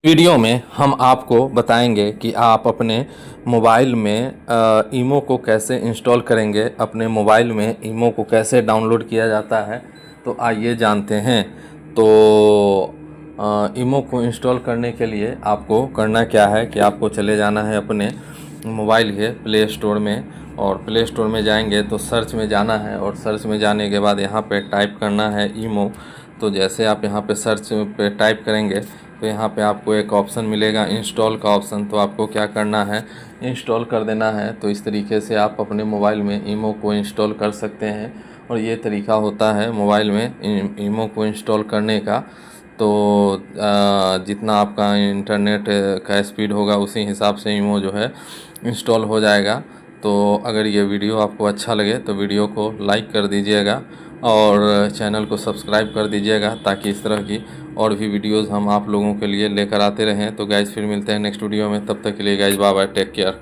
Video में हम आपको बताएंगे कि आप अपने मोबाइल में ईमो को कैसे इंस्टॉल करेंगे, अपने मोबाइल में ईमो को कैसे डाउनलोड किया जाता है। तो आइए जानते हैं। तो ईमो को इंस्टॉल करने के लिए आपको करना क्या है कि आपको चले जाना है अपने मोबाइल के प्ले स्टोर में, और प्ले स्टोर में जाएंगे तो सर्च में जाना है, और सर्च में जाने के बाद यहाँ पे टाइप करना है ईमो। तो जैसे आप यहाँ पे सर्च पे टाइप करेंगे तो यहाँ पे आपको एक ऑप्शन मिलेगा इंस्टॉल का ऑप्शन। तो आपको क्या करना है, इंस्टॉल कर देना है। तो इस तरीके से आप अपने मोबाइल में ईमो को इंस्टॉल कर सकते हैं, और ये तरीका होता है मोबाइल में ईमो को इंस्टॉल करने का। तो जितना आपका इंटरनेट का स्पीड होगा उसी हिसाब से ईमो जो है इंस्टॉल हो जाएगा। तो अगर ये वीडियो आपको अच्छा लगे तो वीडियो को लाइक कर दीजिएगा और चैनल को सब्सक्राइब कर दीजिएगा, ताकि इस तरह की और भी वीडियोस हम आप लोगों के लिए लेकर आते रहें। तो गाइज़ फिर मिलते हैं नेक्स्ट वीडियो में, तब तक के लिए guys bye bye, take care.